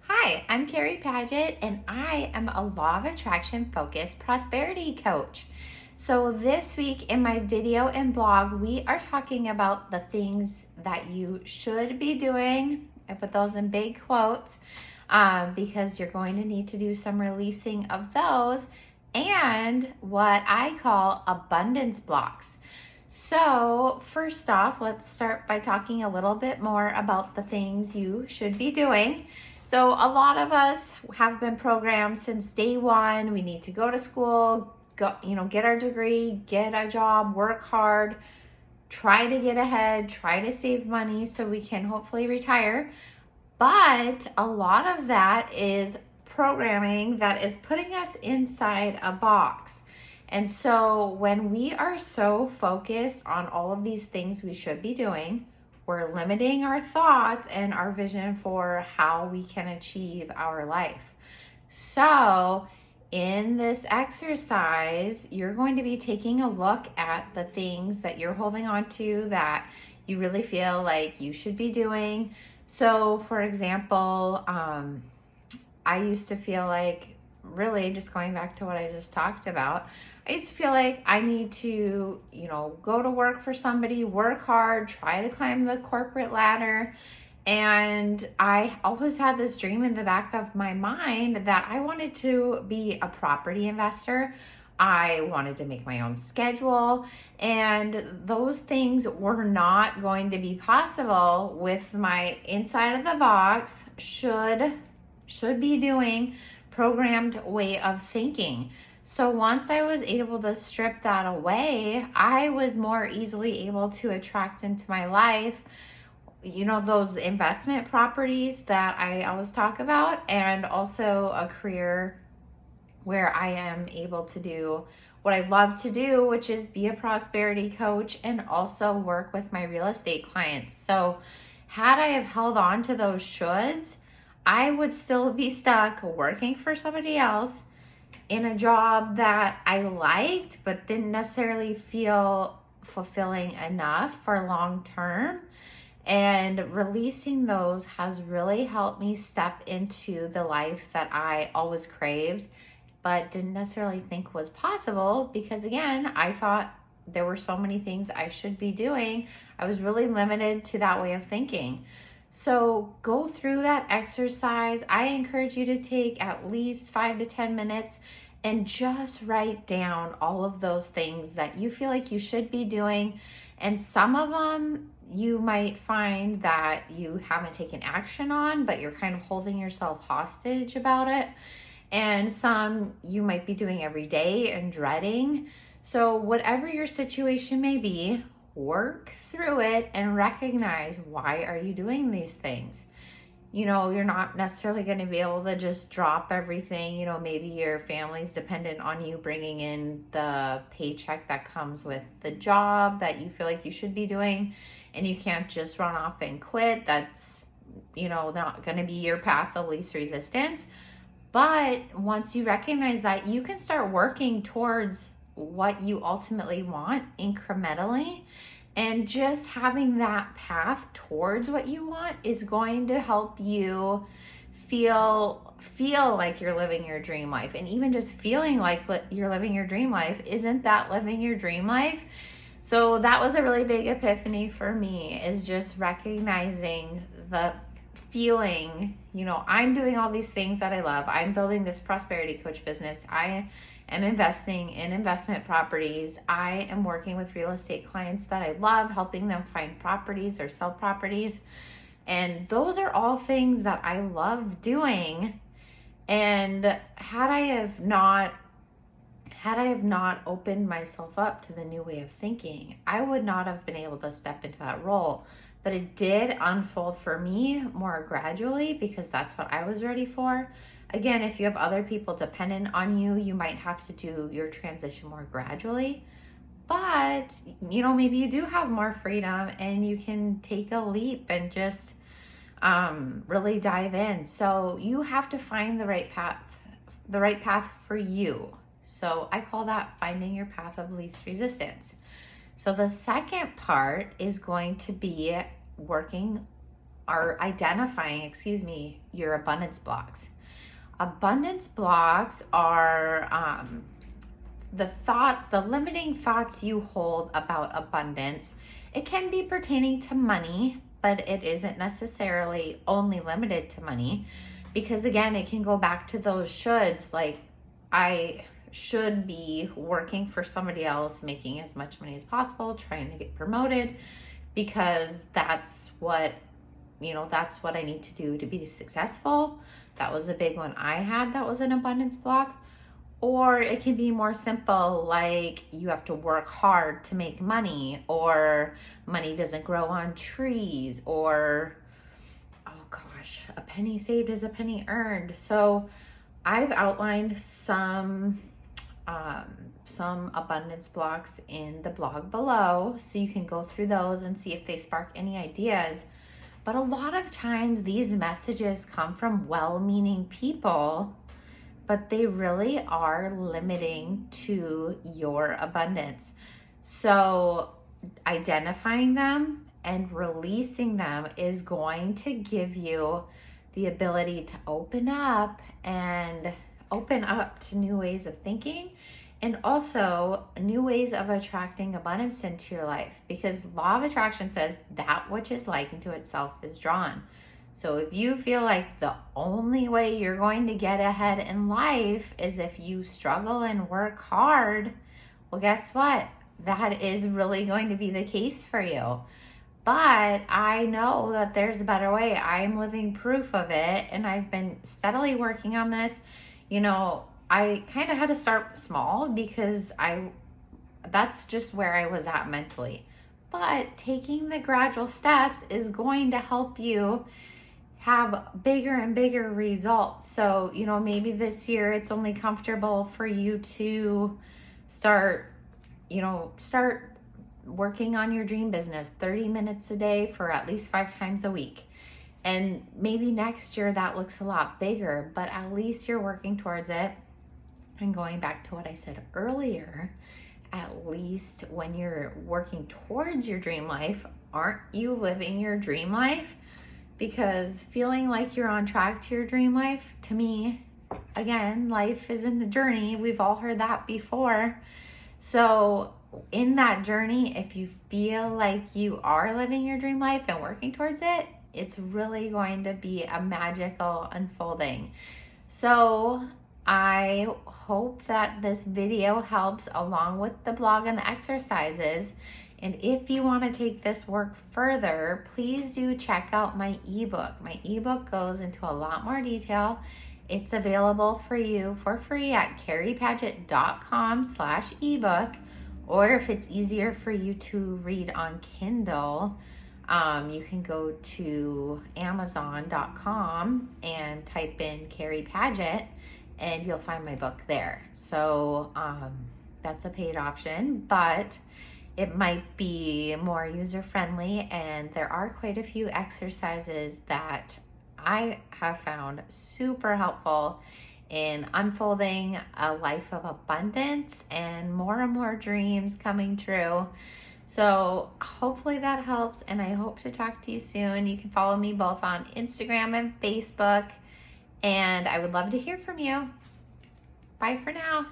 Hi, I'm Carrie Paget, and I am a Law of Attraction focused prosperity coach. So, this week in my video and blog, we are talking about the things that you should be doing. I put those in big quotes because you're going to need to do some releasing of those and what I call abundance blocks. So, first off, let's start by talking a little bit more about the things you should be doing. So, a lot of us have been programmed since day one. We need to go to school, get our degree, get a job, work hard, try to get ahead, try to save money so we can hopefully retire. But a lot of that is programming that is putting us inside a box. And so when we are so focused on all of these things we should be doing, we're limiting our thoughts and our vision for how we can achieve our life. So in this exercise, you're going to be taking a look at the things that you're holding on to that you really feel like you should be doing. So, for example, I used to feel like, really just going back to what I just talked about, I used to feel like I need to, go to work for somebody, work hard, try to climb the corporate ladder. And I always had this dream in the back of my mind that I wanted to be a property investor. I wanted to make my own schedule, and those things were not going to be possible with my inside of the box should be doing programmed way of thinking. So once I was able to strip that away, I was more easily able to attract into my life those investment properties that I always talk about, and also a career where I am able to do what I love to do, which is be a prosperity coach and also work with my real estate clients. So had I have held on to those shoulds, I would still be stuck working for somebody else in a job that I liked but didn't necessarily feel fulfilling enough for long term. And releasing those has really helped me step into the life that I always craved but didn't necessarily think was possible, because again, I thought there were so many things I should be doing. I was really limited to that way of thinking. So go through that exercise. I encourage you to take at least 5 to 10 minutes and just write down all of those things that you feel like you should be doing. And some of them you might find that you haven't taken action on, but you're kind of holding yourself hostage about it. And some you might be doing every day and dreading. So whatever your situation may be, work through it and recognize, why are you doing these things? You're not necessarily going to be able to just drop everything. Maybe your family's dependent on you bringing in the paycheck that comes with the job that you feel like you should be doing, and you can't just run off and quit. That's, not going to be your path of least resistance. But once you recognize that, you can start working towards what you ultimately want incrementally. And just having that path towards what you want is going to help you feel like you're living your dream life. And even just feeling like you're living your dream life, isn't that living your dream life? So that was a really big epiphany for me, is just recognizing the feeling, I'm doing all these things that I love. I'm building this prosperity coach business. I am investing in investment properties. I am working with real estate clients that I love, helping them find properties or sell properties. And those are all things that I love doing. And had I have not opened myself up to the new way of thinking, I would not have been able to step into that role. But it did unfold for me more gradually, because that's what I was ready for. Again, if you have other people dependent on you, you might have to do your transition more gradually. But, maybe you do have more freedom and you can take a leap and just really dive in. So you have to find the right path for you. So I call that finding your path of least resistance. So the second part is going to be working are identifying, your abundance blocks. Abundance blocks are the limiting thoughts you hold about abundance. It can be pertaining to money, but it isn't necessarily only limited to money, because again, it can go back to those shoulds, like I should be working for somebody else, making as much money as possible, trying to get promoted, because that's what I need to do to be successful. That was a big one I had, that was an abundance block. Or it can be more simple, like you have to work hard to make money, or money doesn't grow on trees, or, oh gosh, a penny saved is a penny earned. So I've outlined some abundance blocks in the blog below, so you can go through those and see if they spark any ideas. But a lot of times these messages come from well-meaning people, but they really are limiting to your abundance. So identifying them and releasing them is going to give you the ability to open up to new ways of thinking, and also new ways of attracting abundance into your life, because law of attraction says that which is like unto itself is drawn. So if you feel like the only way you're going to get ahead in life is if you struggle and work hard, well, guess what? That is really going to be the case for you. But I know that there's a better way. I'm living proof of it, and I've been steadily working on this. I kind of had to start small because that's just where I was at mentally. But taking the gradual steps is going to help you have bigger and bigger results. So, maybe this year it's only comfortable for you to start working on your dream business 30 minutes a day for at least 5 times a week. And maybe next year that looks a lot bigger, but at least you're working towards it. And going back to what I said earlier, at least when you're working towards your dream life, aren't you living your dream life? Because feeling like you're on track to your dream life, to me, again, life is in the journey. We've all heard that before. So in that journey, if you feel like you are living your dream life and working towards it, it's really going to be a magical unfolding. So I hope that this video helps along with the blog and the exercises. And if you want to take this work further, please do check out my ebook. My ebook goes into a lot more detail. It's available for you for free at carriepadgett.com/ebook. Or if it's easier for you to read on Kindle, you can go to amazon.com and type in Carrie Padgett, and you'll find my book there. So that's a paid option, but it might be more user-friendly, and there are quite a few exercises that I have found super helpful in unfolding a life of abundance and more dreams coming true. So hopefully that helps, and I hope to talk to you soon. You can follow me both on Instagram and Facebook, and I would love to hear from you. Bye for now.